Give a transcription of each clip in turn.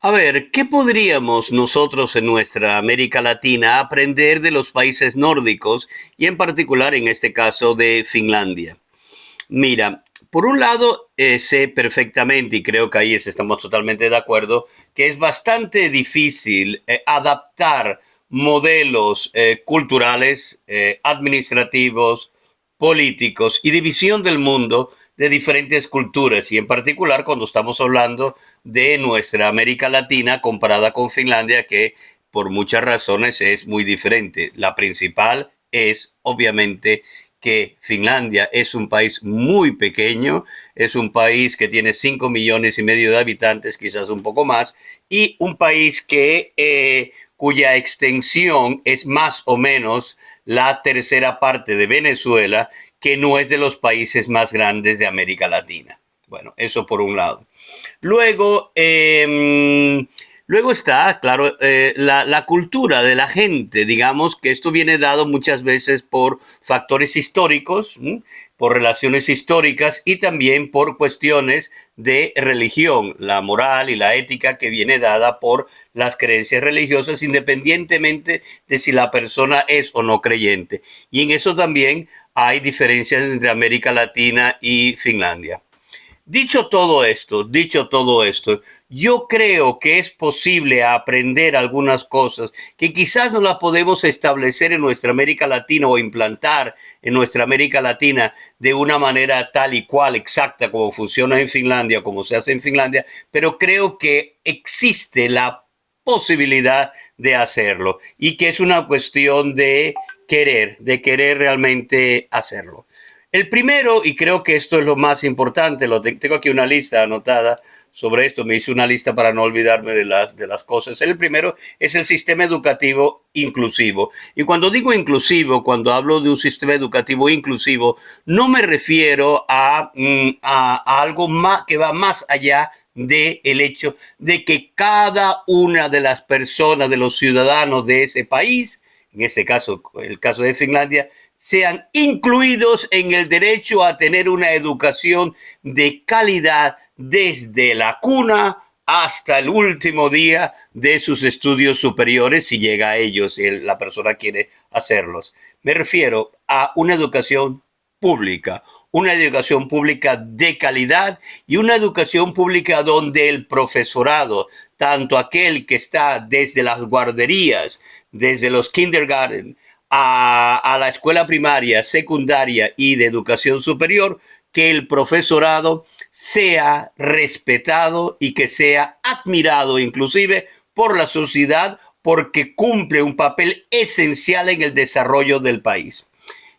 A ver, ¿qué podríamos nosotros en nuestra América Latina aprender de los países nórdicos y en particular en este caso de Finlandia? Mira, por un lado, sé perfectamente, y creo que ahí estamos totalmente de acuerdo, que es bastante difícil adaptar modelos culturales, administrativos, políticos y de visión del mundo de diferentes culturas, y en particular cuando estamos hablando de nuestra América Latina comparada con Finlandia, que por muchas razones es muy diferente. La principal es, obviamente, que Finlandia es un país muy pequeño, es un país que tiene 5,5 millones de habitantes, quizás un poco más, y un país cuya extensión es más o menos la tercera parte de Venezuela, que no es de los países más grandes de América Latina. Bueno, eso por un lado. Luego, luego está, claro, la cultura de la gente, digamos que esto viene dado muchas veces por factores históricos, por relaciones históricas y también por cuestiones de religión, la moral y la ética que viene dada por las creencias religiosas, independientemente de si la persona es o no creyente. Y en eso también hay diferencias entre América Latina y Finlandia. Dicho todo esto, yo creo que es posible aprender algunas cosas que quizás no las podemos establecer en nuestra América Latina o implantar en nuestra América Latina de una manera tal y cual exacta como funciona en Finlandia, como se hace en Finlandia, pero creo que existe la posibilidad de hacerlo y que es una cuestión de querer realmente hacerlo. El primero, y creo que esto es lo más importante, tengo aquí una lista anotada sobre esto, me hice una lista para no olvidarme de las cosas. El primero es el sistema educativo inclusivo. Y cuando digo inclusivo, cuando hablo de un sistema educativo inclusivo, no me refiero a algo más, que va más allá del hecho de que cada una de las personas, de los ciudadanos de ese país, en este caso, el caso de Finlandia, sean incluidos en el derecho a tener una educación de calidad desde la cuna hasta el último día de sus estudios superiores, si llega a ellos y la persona quiere hacerlos. Me refiero a una educación pública de calidad y una educación pública donde el profesorado, tanto aquel que está desde las guarderías, desde los kindergarten, a la escuela primaria, secundaria y de educación superior, que el profesorado sea respetado y que sea admirado inclusive por la sociedad porque cumple un papel esencial en el desarrollo del país.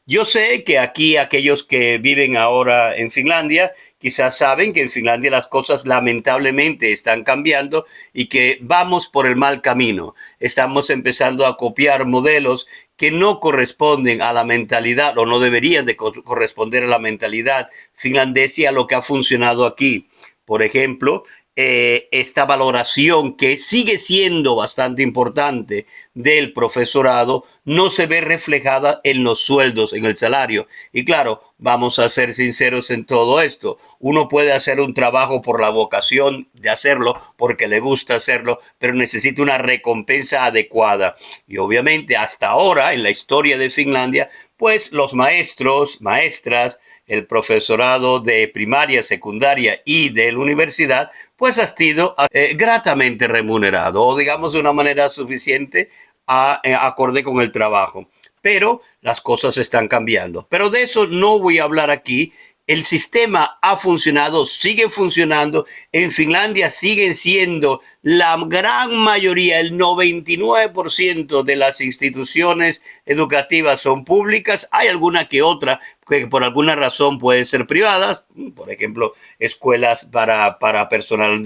Yo sé que aquí aquellos que viven ahora en Finlandia quizás saben que en Finlandia las cosas lamentablemente están cambiando y que vamos por el mal camino. Estamos empezando a copiar modelos que no corresponden a la mentalidad o no deberían de corresponder a la mentalidad finlandesa y a lo que ha funcionado aquí. Por ejemplo, esta valoración que sigue siendo bastante importante del profesorado no se ve reflejada en los sueldos, en el salario. Y claro, vamos a ser sinceros en todo esto. Uno puede hacer un trabajo por la vocación de hacerlo, porque le gusta hacerlo, pero necesita una recompensa adecuada. Y obviamente hasta ahora, en la historia de Finlandia, pues los maestros, maestras, el profesorado de primaria, secundaria y de la universidad, pues ha sido gratamente remunerado, o digamos de una manera suficiente acorde con el trabajo. Pero las cosas están cambiando. Pero de eso no voy a hablar aquí. El sistema ha funcionado, sigue funcionando. En Finlandia siguen siendo la gran mayoría, el 99% de las instituciones educativas son públicas. Hay alguna que otra que por alguna razón pueden ser privadas, por ejemplo, escuelas para personal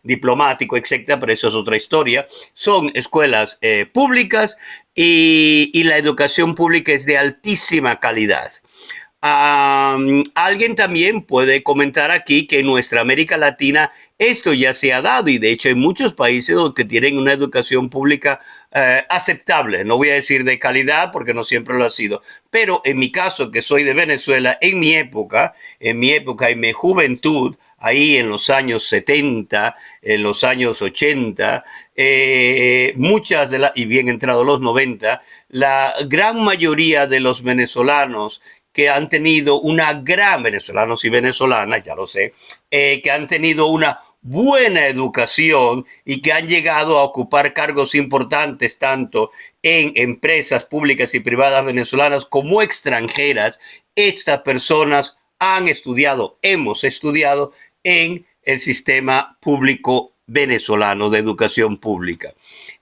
diplomático, etcétera, pero eso es otra historia. Son escuelas públicas y la educación pública es de altísima calidad. Alguien también puede comentar aquí que en nuestra América Latina esto ya se ha dado y de hecho hay muchos países donde tienen una educación pública aceptable. No voy a decir de calidad porque no siempre lo ha sido, pero en mi caso que soy de Venezuela, en mi época y mi juventud, ahí en los años 70, en los años 80, y bien entrados los 90, la gran mayoría de los venezolanos que han tenido venezolanos y venezolanas, ya lo sé, que han tenido una buena educación y que han llegado a ocupar cargos importantes tanto en empresas públicas y privadas venezolanas como extranjeras, estas personas hemos estudiado en el sistema público venezolano de educación pública.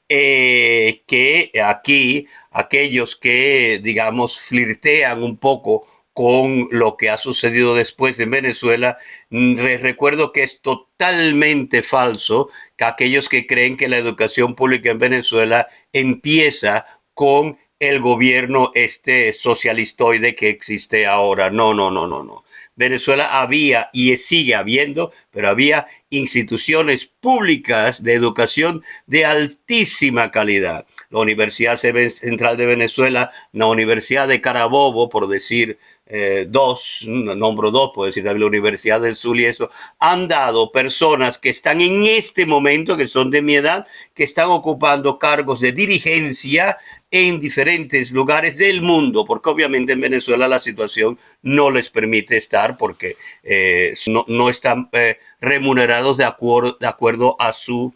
Que aquí aquellos que, digamos, flirtean un poco con lo que ha sucedido después en Venezuela, les recuerdo que es totalmente falso que aquellos que creen que la educación pública en Venezuela empieza con el gobierno socialistoide que existe ahora. No, no, no, no, no. Venezuela había y sigue habiendo, pero había instituciones públicas de educación de altísima calidad. La Universidad Central de Venezuela, la Universidad de Carabobo, por decir nombro dos, puedo decir también la Universidad del Zulia, y eso, han dado personas que están en este momento, que son de mi edad, que están ocupando cargos de dirigencia en diferentes lugares del mundo, porque obviamente en Venezuela la situación no les permite estar porque no están remunerados de acuerdo a su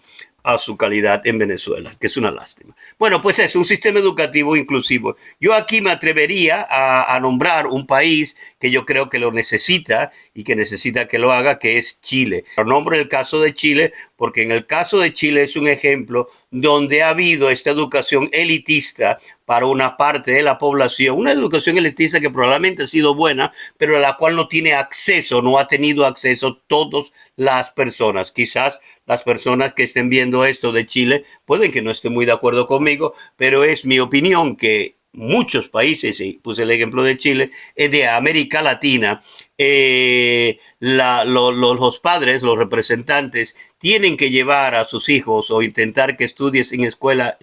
calidad en Venezuela, que es una lástima. Bueno, pues es un sistema educativo inclusivo. Yo aquí me atrevería a nombrar un país que yo creo que lo necesita y que necesita que lo haga, que es Chile. Nombro el caso de Chile porque en el caso de Chile es un ejemplo donde ha habido esta educación elitista para una parte de la población, una educación elitista que probablemente ha sido buena, pero a la cual no tiene acceso, no ha tenido acceso todas las personas. Quizás las personas que estén viendo esto de Chile pueden que no estén muy de acuerdo conmigo, pero es mi opinión que muchos países, y puse el ejemplo de Chile, de América Latina, los padres, los representantes, tienen que llevar a sus hijos o intentar que estudien en escuelas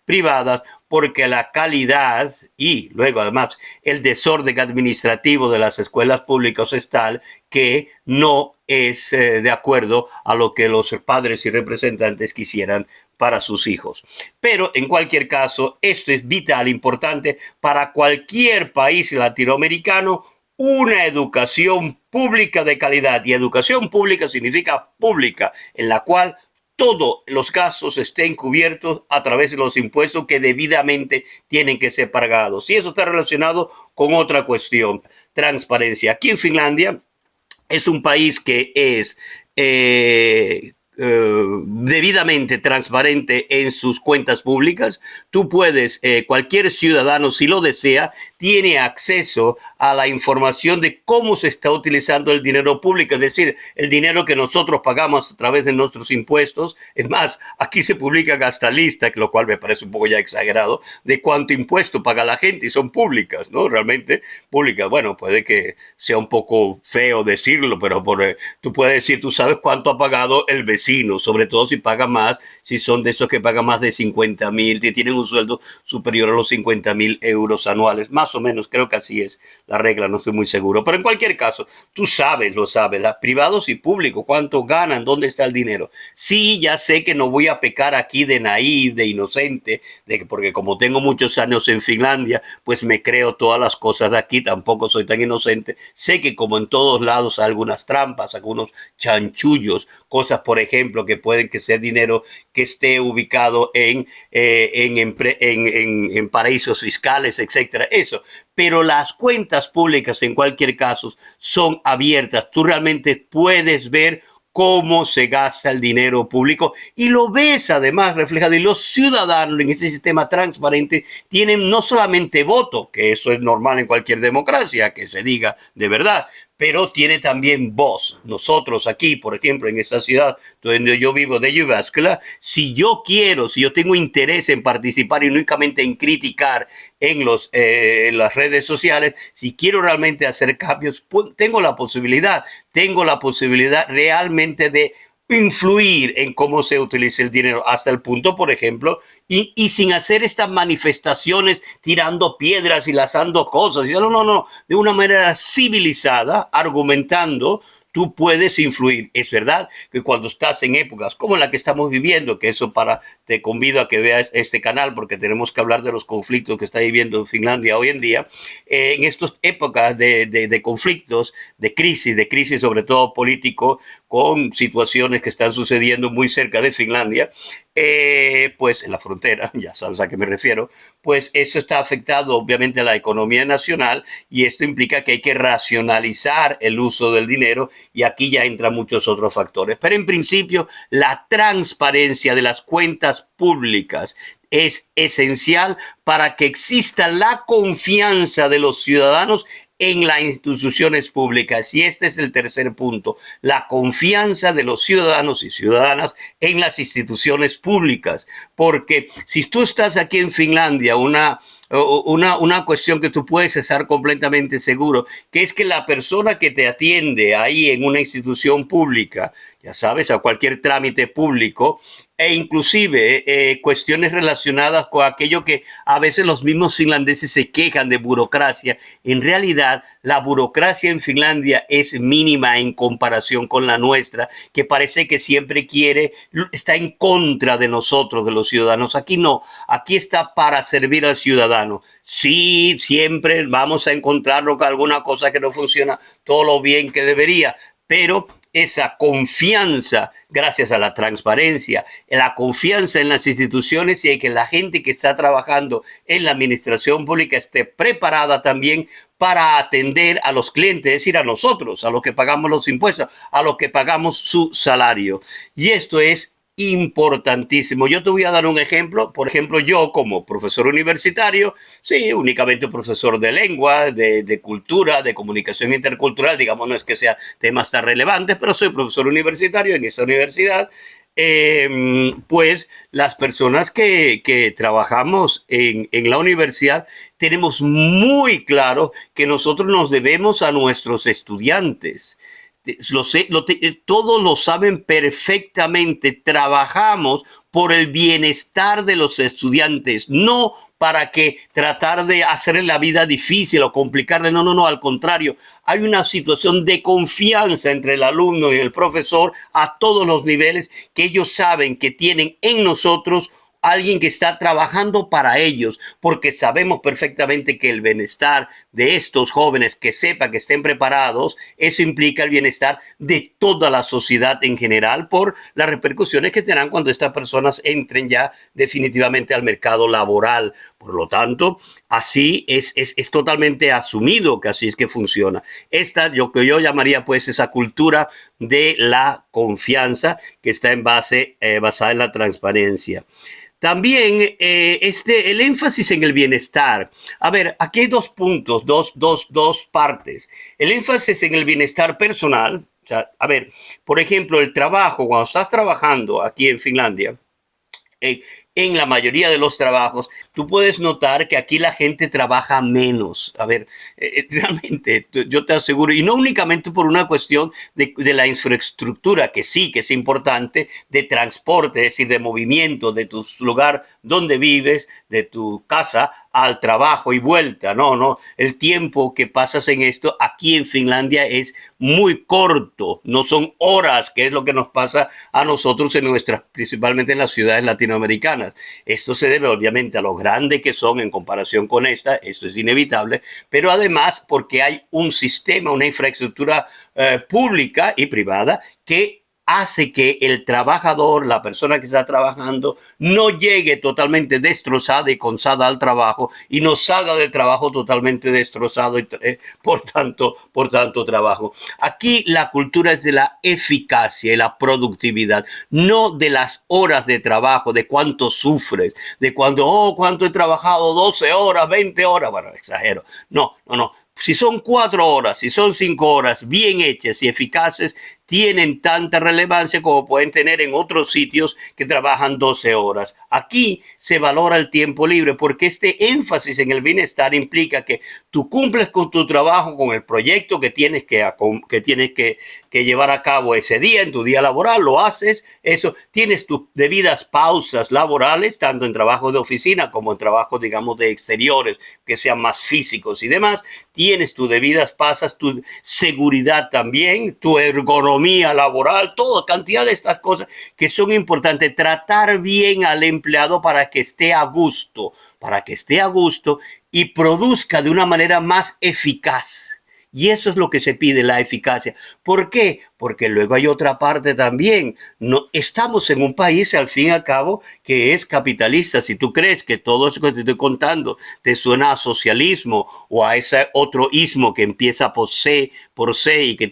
privadas porque la calidad y luego además el desorden administrativo de las escuelas públicas es tal que no es de acuerdo a lo que los padres y representantes quisieran para sus hijos. Pero en cualquier caso, esto es vital, importante para cualquier país latinoamericano, una educación pública de calidad. Y educación pública significa pública, en la cual todos los gastos estén cubiertos a través de los impuestos que debidamente tienen que ser pagados. Y eso está relacionado con otra cuestión, transparencia. Aquí en Finlandia es un país que es debidamente transparente en sus cuentas públicas. Tú puedes, cualquier ciudadano, si lo desea, tiene acceso a la información de cómo se está utilizando el dinero público, es decir, el dinero que nosotros pagamos a través de nuestros impuestos. Es más, aquí se publica hasta lista, lo cual me parece un poco ya exagerado, de cuánto impuesto paga la gente y son públicas, ¿no? Realmente públicas. Bueno, puede que sea un poco feo decirlo, pero tú puedes decir, tú sabes cuánto ha pagado el vecino, sobre todo si paga más, si son de esos que pagan más de 50,000, que tienen un sueldo superior a los 50,000 euros anuales, más o menos, creo que así es la regla, no estoy muy seguro. Pero en cualquier caso, tú lo sabes, las privados y públicos, cuánto ganan, dónde está el dinero. Sí, ya sé que no voy a pecar aquí de naïf, de inocente, porque como tengo muchos años en Finlandia, pues me creo todas las cosas de aquí, tampoco soy tan inocente. Sé que como en todos lados hay algunas trampas, algunos chanchullos, cosas, por ejemplo, que pueden que sea dinero que esté ubicado en paraísos fiscales, etcétera. Eso. Pero las cuentas públicas, en cualquier caso, son abiertas. Tú realmente puedes ver cómo se gasta el dinero público y lo ves además reflejado. Y los ciudadanos en ese sistema transparente tienen no solamente voto, que eso es normal en cualquier democracia, que se diga de verdad, pero tiene también voz. Nosotros aquí, por ejemplo, en esta ciudad donde yo vivo de Jyväskylä, si yo tengo interés en participar y no únicamente en criticar en las redes sociales, si quiero realmente hacer cambios, pues, tengo la posibilidad realmente de influir en cómo se utiliza el dinero, hasta el punto, por ejemplo, y sin hacer estas manifestaciones tirando piedras y lanzando cosas. No, de una manera civilizada, argumentando tú puedes influir. Es verdad que cuando estás en épocas como la que estamos viviendo, que eso te convido a que veas este canal porque tenemos que hablar de los conflictos que está viviendo Finlandia hoy en día, en estas épocas de conflictos, de crisis sobre todo político, con situaciones que están sucediendo muy cerca de Finlandia, pues en la frontera, ya sabes a qué me refiero, pues eso está afectando obviamente a la economía nacional y esto implica que hay que racionalizar el uso del dinero y aquí ya entran muchos otros factores. Pero en principio la transparencia de las cuentas públicas es esencial para que exista la confianza de los ciudadanos en las instituciones públicas. Y este es el tercer punto, la confianza de los ciudadanos y ciudadanas en las instituciones públicas. Porque si tú estás aquí en Finlandia, una cuestión que tú puedes estar completamente seguro, que es que la persona que te atiende ahí en una institución pública, ya sabes, a cualquier trámite público, e inclusive cuestiones relacionadas con aquello que a veces los mismos finlandeses se quejan de burocracia. En realidad, la burocracia en Finlandia es mínima en comparación con la nuestra, que parece que siempre está en contra de nosotros, de los ciudadanos. Aquí no, aquí está para servir al ciudadano. Sí, siempre vamos a encontrarnos con alguna cosa que no funciona todo lo bien que debería, pero esa confianza, gracias a la transparencia, la confianza en las instituciones y que la gente que está trabajando en la administración pública esté preparada también para atender a los clientes, es decir, a nosotros, a los que pagamos los impuestos, a los que pagamos su salario. Y esto es importantísimo. Yo te voy a dar un ejemplo. Por ejemplo, yo como profesor universitario, sí, únicamente profesor de lengua, de cultura, de comunicación intercultural, digamos, no es que sea temas tan relevantes, pero soy profesor universitario en esta universidad. Pues las personas que trabajamos en la universidad tenemos muy claro que nosotros nos debemos a nuestros estudiantes. Todos lo saben perfectamente. Trabajamos por el bienestar de los estudiantes, no para que tratar de hacerle la vida difícil o complicarle. No, al contrario. Hay una situación de confianza entre el alumno y el profesor a todos los niveles, que ellos saben que tienen en nosotros alguien que está trabajando para ellos, porque sabemos perfectamente que el bienestar de estos jóvenes, que sepa que estén preparados, eso implica el bienestar de toda la sociedad en general por las repercusiones que tendrán cuando estas personas entren ya definitivamente al mercado laboral. Por lo tanto, así es totalmente asumido que así es que funciona. Esta, que yo llamaría pues esa cultura de la confianza que está basada en la transparencia. También el énfasis en el bienestar. A ver, aquí hay dos puntos, dos partes. El énfasis en el bienestar personal. O sea, a ver, por ejemplo, el trabajo, cuando estás trabajando aquí en Finlandia, en la mayoría de los trabajos, tú puedes notar que aquí la gente trabaja menos. A ver, realmente, yo te aseguro, y no únicamente por una cuestión de la infraestructura, que sí, que es importante, de transporte, es decir, de movimiento de tu lugar donde vives, de tu casa al trabajo y vuelta. No, el tiempo que pasas en esto aquí en Finlandia es muy corto, no son horas, que es lo que nos pasa a nosotros principalmente en las ciudades latinoamericanas. Esto se debe obviamente a lo grande que son en comparación con esto es inevitable, pero además porque hay un sistema, una infraestructura pública y privada que hace que el trabajador, la persona que está trabajando, no llegue totalmente destrozada y cansada al trabajo y no salga del trabajo totalmente destrozado por tanto trabajo. Aquí la cultura es de la eficacia y la productividad, no de las horas de trabajo, de cuánto sufres, de cuánto he trabajado, 12 horas, 20 horas, bueno, exagero. No. Si son 4 horas, si son 5 horas bien hechas y eficaces, tienen tanta relevancia como pueden tener en otros sitios que trabajan 12 horas. Aquí se valora el tiempo libre porque este énfasis en el bienestar implica que tú cumples con tu trabajo, con el proyecto que tienes que llevar a cabo ese día, en tu día laboral, lo haces, eso, tienes tus debidas pausas laborales, tanto en trabajo de oficina como en trabajo, digamos, de exteriores, que sean más físicos y demás, tienes tus debidas pausas, tu seguridad también, tu ergonomía laboral, toda cantidad de estas cosas que son importantes. Tratar bien al empleado para que esté a gusto y produzca de una manera más eficaz. Y eso es lo que se pide, la eficacia. ¿Por qué? Porque luego hay otra parte también. No, estamos en un país, al fin y al cabo, que es capitalista. Si tú crees que todo eso que te estoy contando te suena a socialismo o a ese otro ismo que empieza por C y que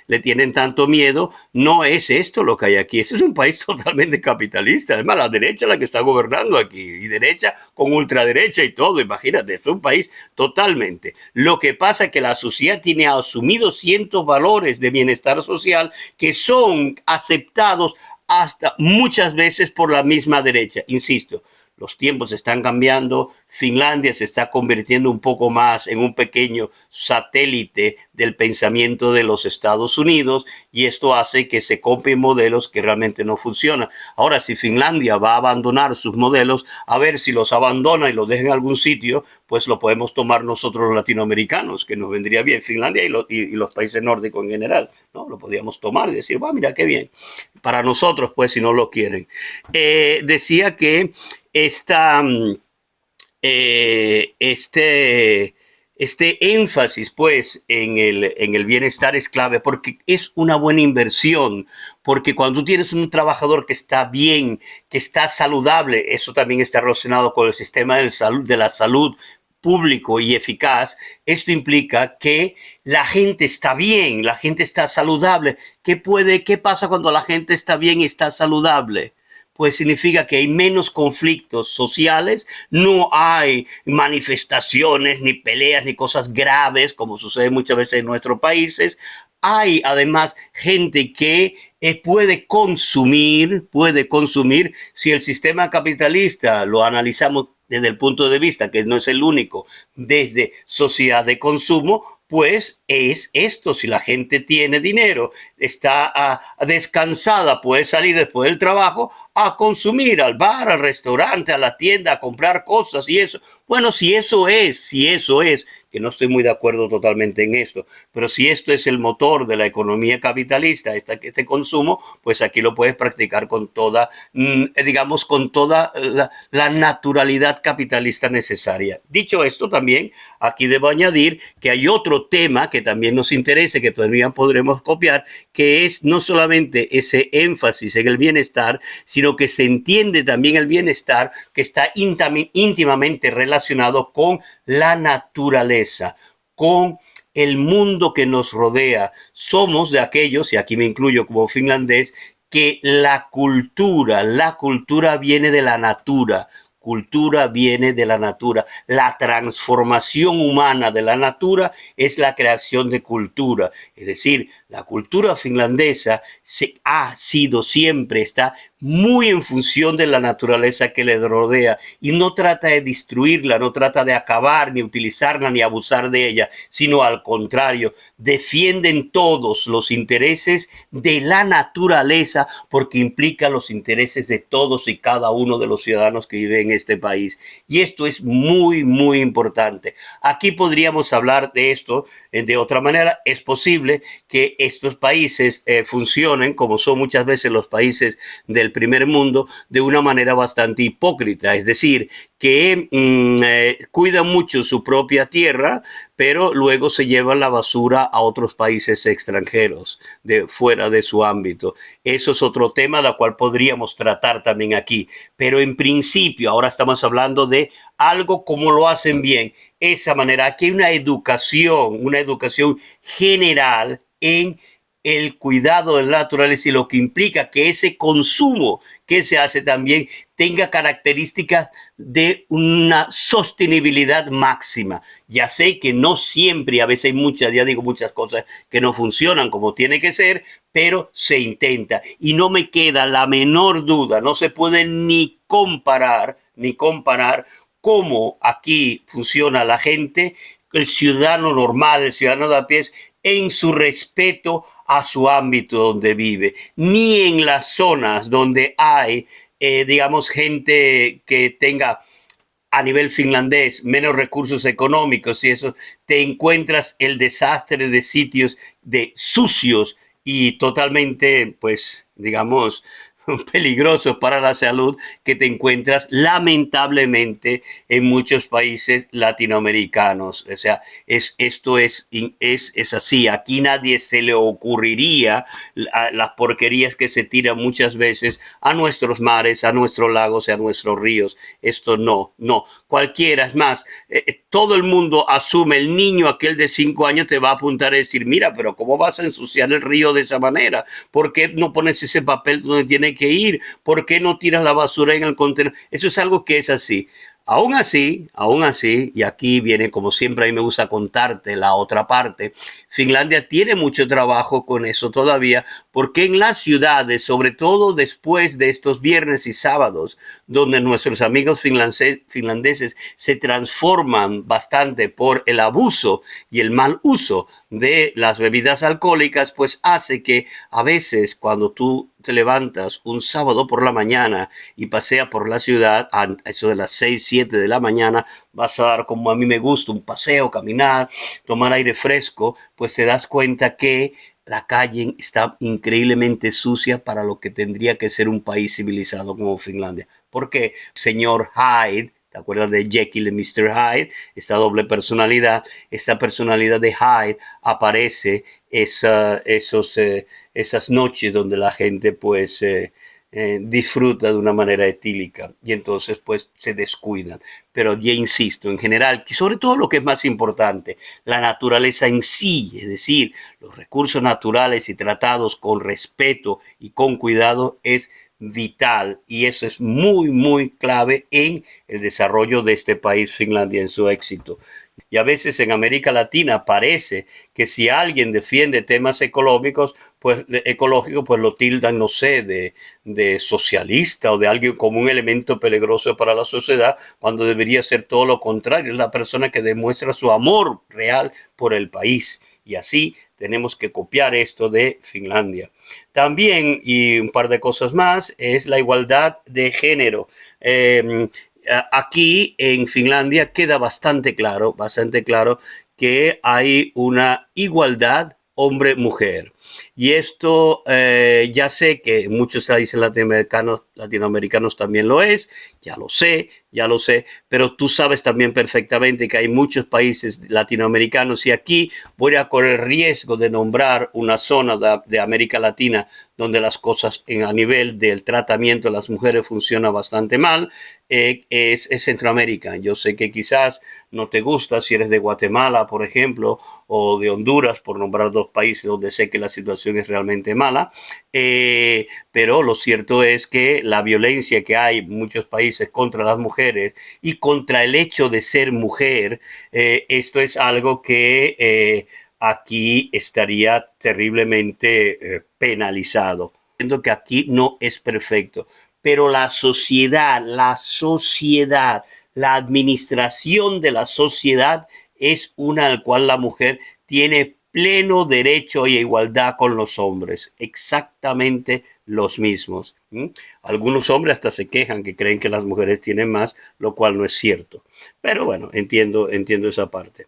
le tienen tanto miedo, no es esto lo que hay aquí. Este es un país totalmente capitalista. Además, la derecha es la que está gobernando aquí. Y derecha con ultraderecha y todo. Imagínate, es un país totalmente. Lo que pasa es que la sociedad tiene asumido ciertos valores de bienestar social que son aceptados hasta muchas veces por la misma derecha. Insisto, los tiempos están cambiando. Finlandia se está convirtiendo un poco más en un pequeño satélite del pensamiento de los Estados Unidos y esto hace que se compren modelos que realmente no funcionan. Ahora, si Finlandia va a abandonar sus modelos, a ver si los abandona y los deja en algún sitio, pues lo podemos tomar nosotros los latinoamericanos, que nos vendría bien. Finlandia y los países nórdicos en general, ¿no? Lo podríamos tomar y decir, mira qué bien. Para nosotros, pues, si no lo quieren. Decía que este énfasis, pues, en el bienestar es clave porque es una buena inversión. Porque cuando tú tienes un trabajador que está bien, que está saludable, eso también está relacionado con el sistema de la salud público y eficaz, esto implica que la gente está bien, la gente está saludable. ¿Qué pasa cuando la gente está bien y está saludable? Pues significa que hay menos conflictos sociales, no hay manifestaciones, ni peleas, ni cosas graves, como sucede muchas veces en nuestros países. Hay además gente que puede consumir, si el sistema capitalista lo analizamos desde el punto de vista, que no es el único, desde sociedad de consumo, pues es esto, si la gente tiene dinero, está descansada, puede salir después del trabajo a consumir al bar, al restaurante, a la tienda, a comprar cosas y eso. Bueno, si eso es, que no estoy muy de acuerdo totalmente en esto, pero si esto es el motor de la economía capitalista, este consumo, pues aquí lo puedes practicar con toda, digamos, con toda la naturalidad capitalista necesaria. Dicho esto, también aquí debo añadir que hay otro tema que también nos interesa, que todavía podremos copiar, que es no solamente ese énfasis en el bienestar, sino que se entiende también el bienestar que está íntimamente relacionado con la naturaleza, con el mundo que nos rodea. Somos de aquellos, y aquí me incluyo como finlandés, que la cultura viene de la natura. Cultura viene de la natura. La transformación humana de la natura es la creación de cultura. Es decir, la cultura finlandesa ha sido siempre, está muy en función de la naturaleza que le rodea y no trata de destruirla, no trata de acabar, ni utilizarla, ni abusar de ella, sino al contrario, defienden todos los intereses de la naturaleza porque implica los intereses de todos y cada uno de los ciudadanos que viven en este país. Y esto es muy, muy importante. Aquí podríamos hablar de esto de otra manera. Es posible que estos países funcionen, como son muchas veces los países del primer mundo, de una manera bastante hipócrita, es decir, que cuidan mucho su propia tierra, pero luego se llevan la basura a otros países extranjeros, fuera de su ámbito. Eso es otro tema del cual podríamos tratar también aquí. Pero en principio, ahora estamos hablando de algo como lo hacen bien. Esa manera, aquí hay una educación general en el cuidado de la naturaleza y lo que implica que ese consumo que se hace también tenga características de una sostenibilidad máxima. Ya sé que no siempre, a veces hay muchas cosas que no funcionan como tiene que ser, pero se intenta. Y no me queda la menor duda, no se puede ni comparar cómo aquí funciona la gente, el ciudadano normal, el ciudadano de a pie, en su respeto a su ámbito donde vive, ni en las zonas donde hay, digamos, gente que tenga a nivel finlandés menos recursos económicos y eso, te encuentras el desastre de sitios de sucios y totalmente, pues, digamos, peligrosos para la salud que te encuentras lamentablemente en muchos países latinoamericanos. O sea, esto es así. Aquí nadie se le ocurriría las porquerías que se tiran muchas veces a nuestros mares, a nuestros lagos y a nuestros ríos. Esto no. Cualquiera, es más, todo el mundo asume, el niño aquel de 5 años te va a apuntar y decir, mira, pero ¿cómo vas a ensuciar el río de esa manera? ¿Por qué no pones ese papel donde tiene que ir? ¿Por qué no tiras la basura en el contenedor? Eso es algo que es así. Aún así, y aquí viene, como siempre, a mí me gusta contarte la otra parte, Finlandia tiene mucho trabajo con eso todavía, porque en las ciudades, sobre todo después de estos viernes y sábados, donde nuestros amigos finlandeses se transforman bastante por el abuso y el mal uso de las bebidas alcohólicas, pues hace que a veces cuando tú te levantas un sábado por la mañana y paseas por la ciudad, a eso de las 6, 7 de la mañana, vas a dar, como a mí me gusta, un paseo, caminar, tomar aire fresco, pues te das cuenta que la calle está increíblemente sucia para lo que tendría que ser un país civilizado como Finlandia. Porque señor Hyde, ¿te acuerdas de Jekyll y Mr. Hyde? Esta doble personalidad, esta personalidad de Hyde aparece esas noches donde la gente pues disfruta de una manera etílica y entonces pues se descuidan. Pero ya insisto, en general, y sobre todo lo que es más importante, la naturaleza en sí, es decir, los recursos naturales y tratados con respeto y con cuidado es vital y eso es muy, muy clave en el desarrollo de este país, Finlandia, en su éxito. Y a veces en América Latina parece que si alguien defiende temas ecológicos, pues lo tildan, no sé, de socialista o de alguien como un elemento peligroso para la sociedad, cuando debería ser todo lo contrario, es la persona que demuestra su amor real por el país. Y así tenemos que copiar esto de Finlandia. También, y un par de cosas más, es la igualdad de género. Aquí en Finlandia queda bastante claro que hay una igualdad hombre-mujer. Y esto ya sé que en muchos países latinoamericanos también lo es, ya lo sé, pero tú sabes también perfectamente que hay muchos países latinoamericanos y aquí voy a correr el riesgo de nombrar una zona de América Latina donde las cosas a nivel del tratamiento de las mujeres funcionan bastante mal, es Centroamérica. Yo sé que quizás no te gusta si eres de Guatemala, por ejemplo, o de Honduras, por nombrar dos países donde sé que la situación es realmente mala, pero lo cierto es que la violencia que hay en muchos países contra las mujeres y contra el hecho de ser mujer, esto es algo que aquí estaría terriblemente penalizado. Entiendo que aquí no es perfecto, pero la sociedad, la administración de la sociedad es una al cual la mujer tiene pleno derecho y igualdad con los hombres, exactamente los mismos. Algunos hombres hasta se quejan que creen que las mujeres tienen más, lo cual no es cierto. Pero bueno, entiendo esa parte.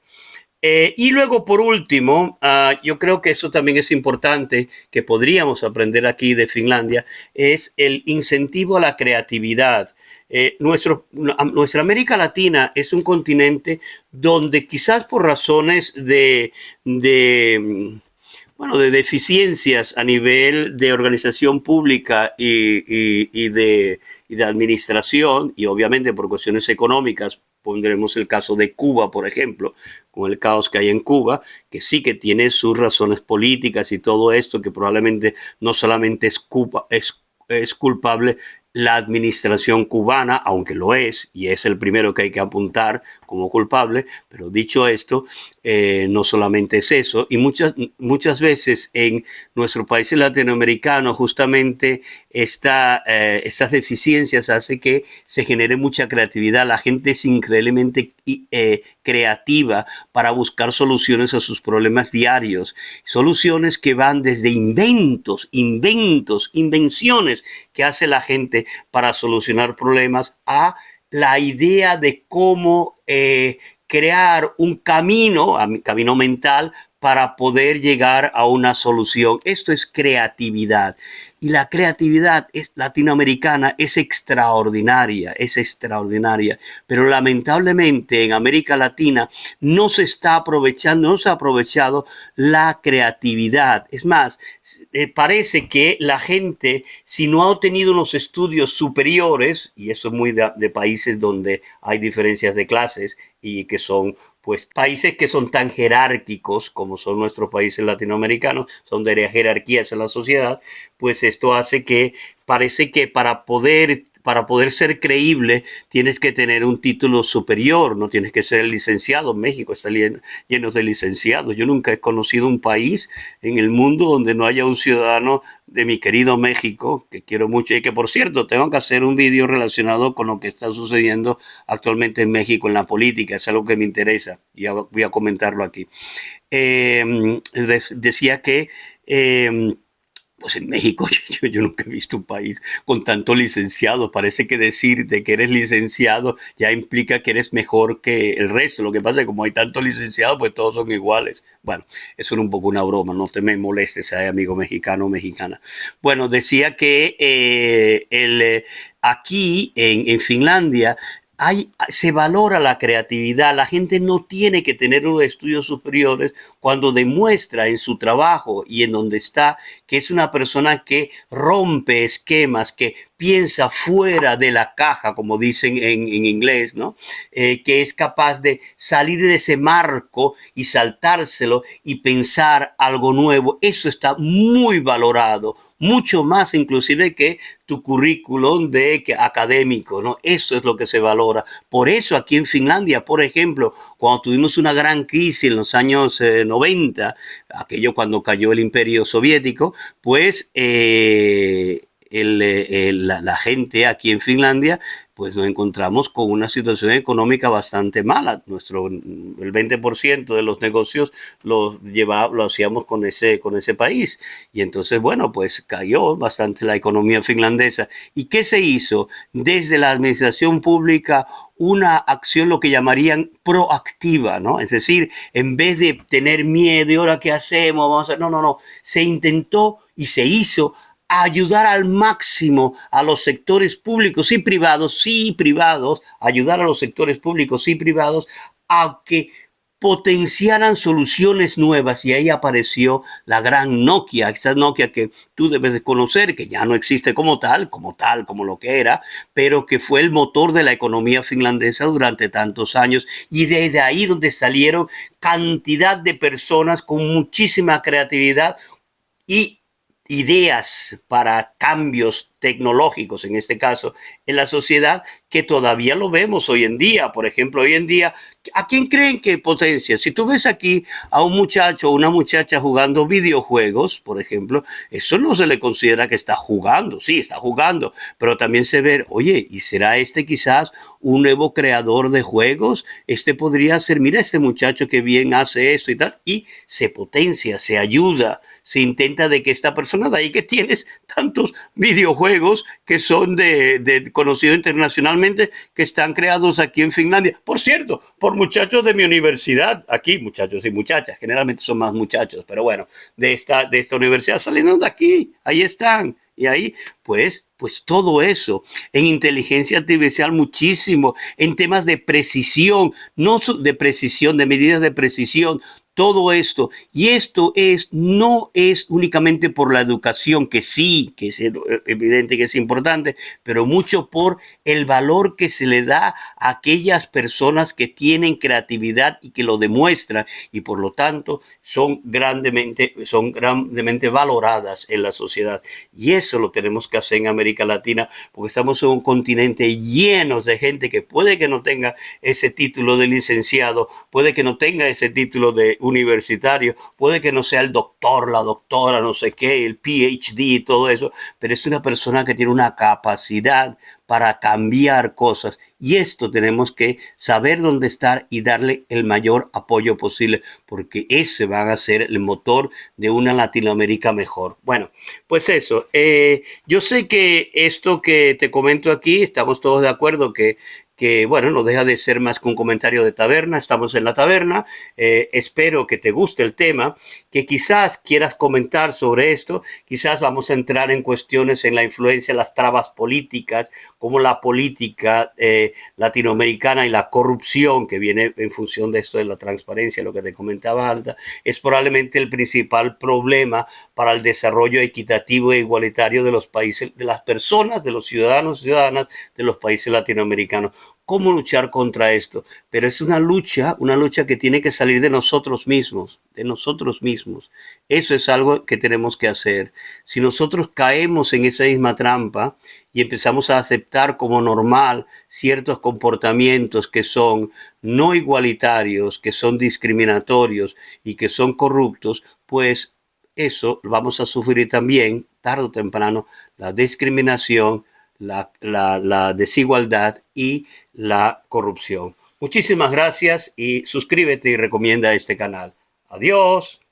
Y luego, por último, yo creo que eso también es importante, que podríamos aprender aquí de Finlandia, es el incentivo a la creatividad. Nuestra América Latina es un continente donde quizás por razones de deficiencias a nivel de organización pública y de administración, y obviamente por cuestiones económicas, pondremos el caso de Cuba, por ejemplo, con el caos que hay en Cuba, que sí que tiene sus razones políticas y todo esto, que probablemente no solamente es culpable la administración cubana, aunque lo es, y es el primero que hay que apuntar como culpable, pero dicho esto, no solamente es eso, y muchas veces en nuestros países latinoamericanos justamente estas deficiencias hacen que se genere mucha creatividad, la gente es increíblemente creativa para buscar soluciones a sus problemas diarios, soluciones que van desde invenciones que hace la gente para solucionar problemas a la idea de cómo crear un camino mental para poder llegar a una solución. Esto es creatividad. Y la creatividad latinoamericana es extraordinaria, pero lamentablemente en América Latina no se ha aprovechado la creatividad. Es más, parece que la gente, si no ha tenido unos estudios superiores, y eso es muy de países donde hay diferencias de clases y que son pues países que son tan jerárquicos como son nuestros países latinoamericanos, son de jerarquías en la sociedad, pues esto hace que parece que para poder ser creíble tienes que tener un título superior, no tienes que ser licenciado. México está lleno de licenciados. Yo nunca he conocido un país en el mundo donde no haya un ciudadano de mi querido México, que quiero mucho y que, por cierto, tengo que hacer un vídeo relacionado con lo que está sucediendo actualmente en México en la política. Es algo que me interesa y voy a comentarlo aquí. Decía que pues en México yo nunca he visto un país con tantos licenciados. Parece que decirte que eres licenciado ya implica que eres mejor que el resto. Lo que pasa es que como hay tantos licenciados, pues todos son iguales. Bueno, eso era un poco una broma, no te me molestes, amigo mexicano o mexicana. Bueno, decía que aquí en Finlandia se valora la creatividad. La gente no tiene que tener unos estudios superiores cuando demuestra en su trabajo y en donde está que es una persona que rompe esquemas, que piensa fuera de la caja, como dicen en inglés, ¿no? Que es capaz de salir de ese marco y saltárselo y pensar algo nuevo. Eso está muy valorado, mucho más inclusive que tu currículum académico, ¿no? Eso es lo que se valora. Por eso aquí en Finlandia, por ejemplo, cuando tuvimos una gran crisis en los años 90, aquello cuando cayó el Imperio Soviético, pues la gente aquí en Finlandia, pues nos encontramos con una situación económica bastante mala. El 20% de los negocios lo hacíamos con ese país. Y entonces, bueno, pues cayó bastante la economía finlandesa. ¿Y qué se hizo? Desde la administración pública, una acción lo que llamarían proactiva, ¿no? Es decir, en vez de tener miedo, ¿y ahora qué hacemos? Vamos a... No. Se intentó y se hizo ayudar al máximo a los sectores públicos y privados, ayudar a los sectores públicos y privados a que potenciaran soluciones nuevas. Y ahí apareció la gran Nokia, esa Nokia que tú debes de conocer, que ya no existe como lo que era, pero que fue el motor de la economía finlandesa durante tantos años. Y desde ahí donde salieron cantidad de personas con muchísima creatividad y ideas para cambios tecnológicos, en este caso, en la sociedad, que todavía lo vemos hoy en día. Por ejemplo, hoy en día, ¿a quién creen que potencia? Si tú ves aquí a un muchacho o una muchacha jugando videojuegos, por ejemplo, eso no se le considera que está jugando. Sí, está jugando, pero también se ve, oye, ¿y será quizás un nuevo creador de juegos? Podría ser, mira, este muchacho que bien hace esto y tal, y se potencia, se ayuda, se intenta de que esta persona, de ahí que tienes tantos videojuegos que son conocidos internacionalmente, que están creados aquí en Finlandia. Por cierto, por muchachos de mi universidad, aquí muchachos y muchachas, generalmente son más muchachos, pero bueno, de esta universidad saliendo de aquí, ahí están. Y ahí, pues todo eso, en inteligencia artificial muchísimo, en temas de precisión, no de precisión, de medidas de precisión, todo esto. Y esto no es únicamente por la educación, que sí, que es evidente que es importante, pero mucho por el valor que se le da a aquellas personas que tienen creatividad y que lo demuestran y por lo tanto son grandemente valoradas en la sociedad. Y eso lo tenemos que hacer en América Latina porque estamos en un continente lleno de gente que puede que no tenga ese título de licenciado, puede que no tenga ese título de universitario, puede que no sea el doctor, la doctora, no sé qué, el PhD y todo eso, pero es una persona que tiene una capacidad para cambiar cosas. Y esto tenemos que saber dónde estar y darle el mayor apoyo posible, porque ese va a ser el motor de una Latinoamérica mejor. Bueno, pues eso. Yo sé que esto que te comento aquí, estamos todos de acuerdo que, bueno, no deja de ser más que un comentario de taberna. Estamos en la taberna. Espero que te guste el tema, que quizás quieras comentar sobre esto. Quizás vamos a entrar en cuestiones en la influencia, las trabas políticas, como la política latinoamericana y la corrupción que viene en función de esto de la transparencia, lo que te comentaba antes, es probablemente el principal problema para el desarrollo equitativo e igualitario de los países, de las personas, de los ciudadanos y ciudadanas de los países latinoamericanos. ¿Cómo luchar contra esto? Pero es una lucha que tiene que salir de nosotros mismos, de nosotros mismos. Eso es algo que tenemos que hacer. Si nosotros caemos en esa misma trampa y empezamos a aceptar como normal ciertos comportamientos que son no igualitarios, que son discriminatorios y que son corruptos, pues eso vamos a sufrir también, tarde o temprano, la discriminación, la desigualdad y la corrupción. Muchísimas gracias y suscríbete y recomienda este canal. Adiós.